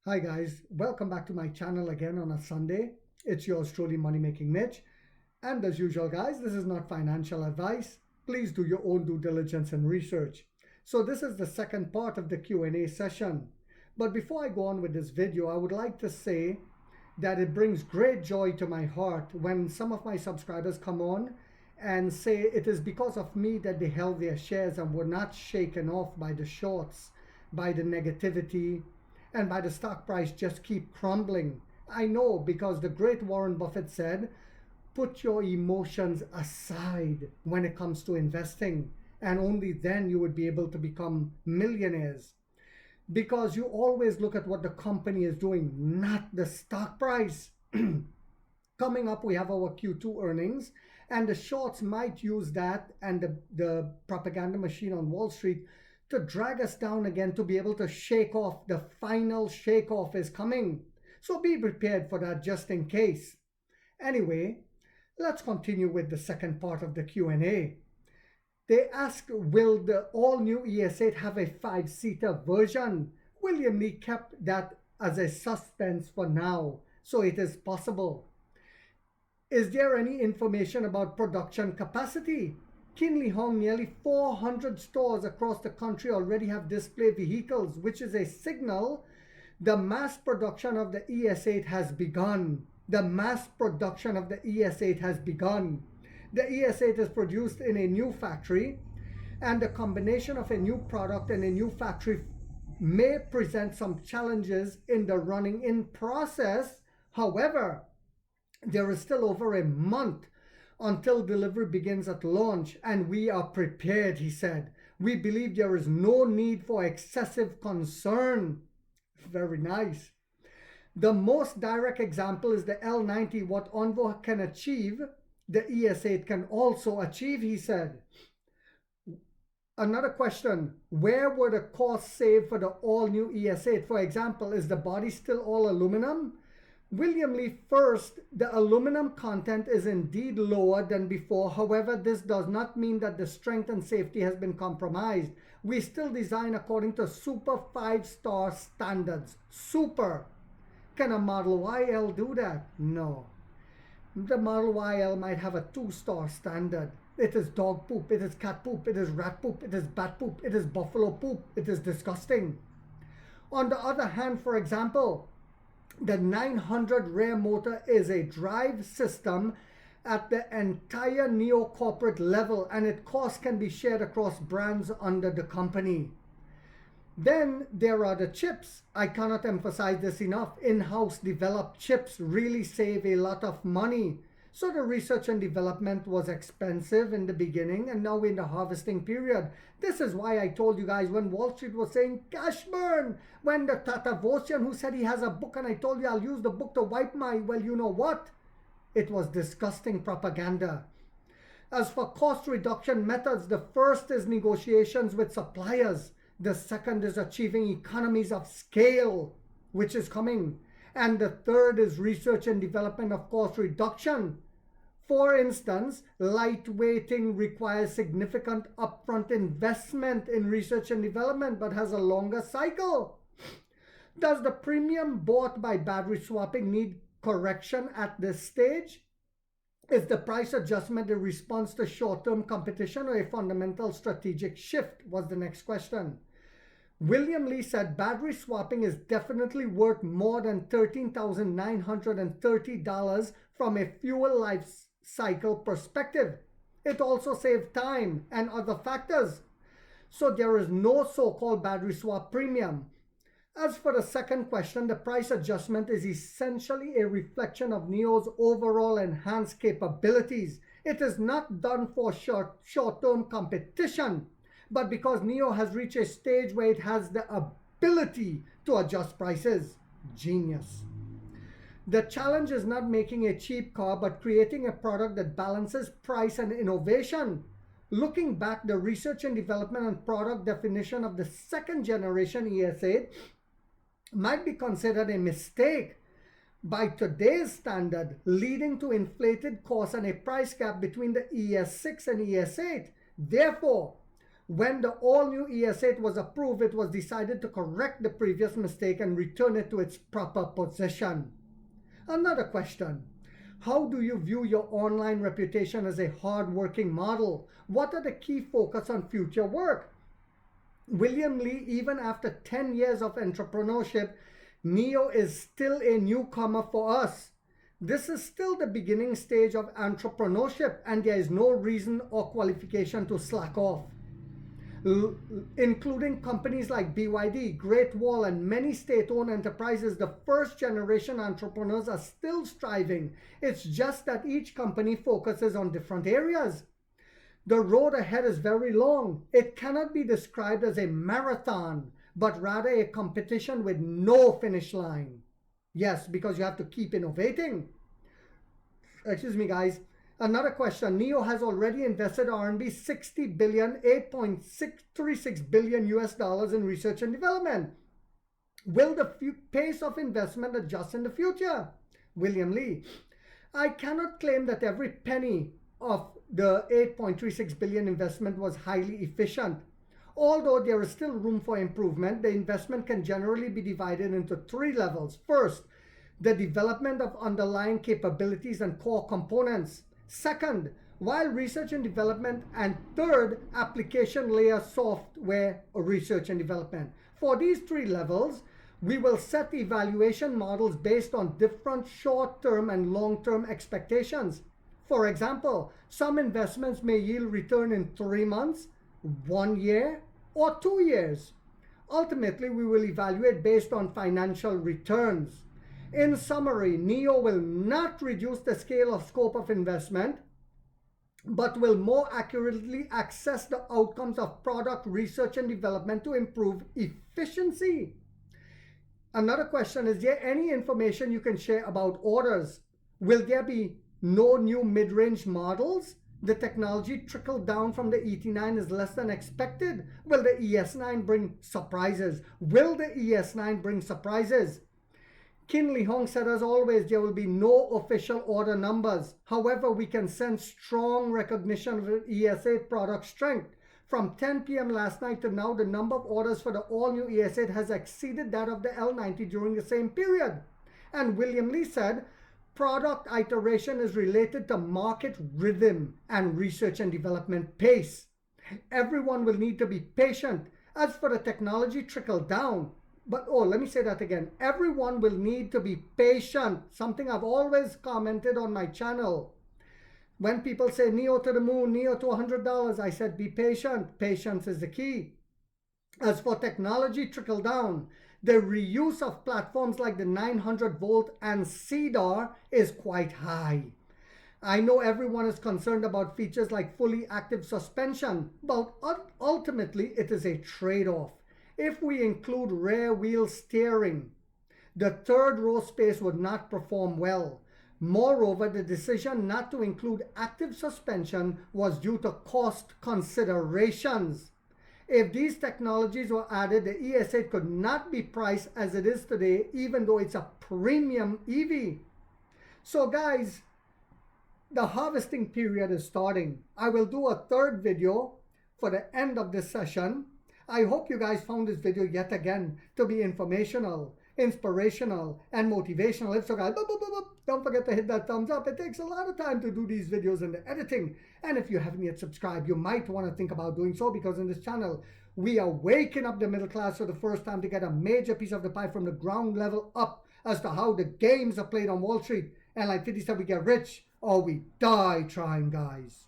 Hi guys, welcome back to my channel again on a Sunday. It's yours truly, Money Making Mitch. And as usual guys, this is not financial advice. Please do your own due diligence and research. So this is the second part of the Q&A session. But before I go on with this video, I would like to say that it brings great joy to my heart when some of my subscribers come on and say it is because of me that they held their shares and were not shaken off by the shorts, by the negativity, and by the stock price just keep crumbling. I know, because the great Warren Buffett said, put your emotions aside when it comes to investing, and only then you would be able to become millionaires. Because you always look at what the company is doing, not the stock price. Coming up, we have our Q2 earnings, and the shorts might use that and the propaganda machine on Wall Street to drag us down again, to be able to shake off. The final shake off is coming. So be prepared for that just in case. Anyway, let's continue with the second part of the Q&A. They ask, will the all-new ES8 have a 5-seater version? William Lee kept that as a suspense for now, so it is possible. Is there any information about production capacity? Kinley Hong, nearly 400 stores across the country already have display vehicles, which is a signal the mass production of the ES8 has begun. The mass production of the ES8 has begun. The ES8 is produced in a new factory, and the combination of a new product and a new factory may present some challenges in the running in process. However, there is still over a month until delivery begins at launch, and we are prepared, he said. We believe there is no need for excessive concern. Very nice. The most direct example is the L90. What Onvo can achieve, the ES8 can also achieve, he said. Another question, where were the costs saved for the all-new ES8? For example, is the body still all aluminum? William Lee, first, the aluminum content is indeed lower than before. However, this does not mean that the strength and safety has been compromised. We still design according to Super 5-star standards. Super. Can a Model YL do that? No. The Model YL might have a 2-star standard. It is dog poop, it is cat poop, it is rat poop, it is bat poop, it is buffalo poop. It is disgusting. On the other hand, for example, the 900 rear motor is a drive system at the entire NIO corporate level, and its cost can be shared across brands under the company. Then there are the chips. I cannot emphasize this enough. In-house developed chips really save a lot of money. So the research and development was expensive in the beginning, and now in the harvesting period. This is why I told you guys when Wall Street was saying cash burn, when the Tatavosian who said he has a book, and I told you I'll use the book to wipe my, well, you know what? It was disgusting propaganda. As for cost reduction methods, the first is negotiations with suppliers. The second is achieving economies of scale, which is coming. And the third is research and development of cost reduction. For instance, lightweighting requires significant upfront investment in research and development, but has a longer cycle. Does the premium bought by battery swapping need correction at this stage? Is the price adjustment a response to short-term competition or a fundamental strategic shift? Was the next question. William Lee said battery swapping is definitely worth more than $13,930 from a fuel life cycle perspective. It also saves time and other factors. So there is no so-called battery swap premium. As for the second question, the price adjustment is essentially a reflection of NIO's overall enhanced capabilities. It is not done for short-term competition, but because NIO has reached a stage where it has the ability to adjust prices. Genius. The challenge is not making a cheap car, but creating a product that balances price and innovation. Looking back, the research and development and product definition of the second generation ES8 might be considered a mistake by today's standard, leading to inflated costs and a price gap between the ES6 and ES8. Therefore, When the all-new ES8 was approved, it was decided to correct the previous mistake and return it to its proper position. Another question. How do you view your online reputation as a hard-working model? What are the key focus on future work? William Li, even after 10 years of entrepreneurship, NIO is still a newcomer for us. This is still the beginning stage of entrepreneurship, and there is no reason or qualification to slack off. Including companies like BYD, Great Wall, and many state-owned enterprises, the first-generation entrepreneurs are still striving. It's just that each company focuses on different areas. The road ahead is very long. It cannot be described as a marathon, but rather a competition with no finish line. Yes, because you have to keep innovating. Excuse me, guys. Another question. NIO has already invested RMB 60 billion, 8.636 billion US dollars in research and development. Will the pace of investment adjust in the future? William Li. I cannot claim that every penny of the 8.36 billion investment was highly efficient. Although there is still room for improvement, the investment can generally be divided into 3 levels. First, the development of underlying capabilities and core components. Second, while research and development. And third, application layer software research and development. For these 3 levels, we will set evaluation models based on different short-term and long-term expectations. For example, some investments may yield return in 3 months, 1 year, or 2 years. Ultimately, we will evaluate based on financial returns. In summary, NIO will not reduce the scale or scope of investment, but will more accurately assess the outcomes of product research and development to improve efficiency. Another question, is there any information you can share about orders? Will there be no new mid-range models? The technology trickled down from the ET9 is less than expected. Will the ES9 bring surprises? Will the ES9 bring surprises? Kin Li Hong said, as always, there will be no official order numbers. However, we can sense strong recognition of the ES8 product strength. From 10 p.m. last night to now, the number of orders for the all-new ES8 has exceeded that of the L90 during the same period. And William Li said, product iteration is related to market rhythm and research and development pace. Everyone will need to be patient. As for the technology trickle down, let me say that again. Everyone will need to be patient, something I've always commented on my channel. When people say NIO to the moon, NIO to $100, I said be patient. Patience is the key. As for technology trickle down, the reuse of platforms like the 900 volt and CDAR is quite high. I know everyone is concerned about features like fully active suspension, but ultimately it is a trade-off. If we include rear wheel steering, the third row space would not perform well. Moreover, the decision not to include active suspension was due to cost considerations. If these technologies were added, the ES8 could not be priced as it is today, even though it's a premium EV. So guys, the harvesting period is starting. I will do a third video for the end of this session. I hope you guys found this video yet again to be informational, inspirational, and motivational. If so, guys, don't forget to hit that thumbs up. It takes a lot of time to do these videos and the editing. And if you haven't yet subscribed, you might want to think about doing so, because in this channel, we are waking up the middle class for the first time to get a major piece of the pie from the ground level up as to how the games are played on Wall Street. And like 50 said, we get rich or we die trying, guys.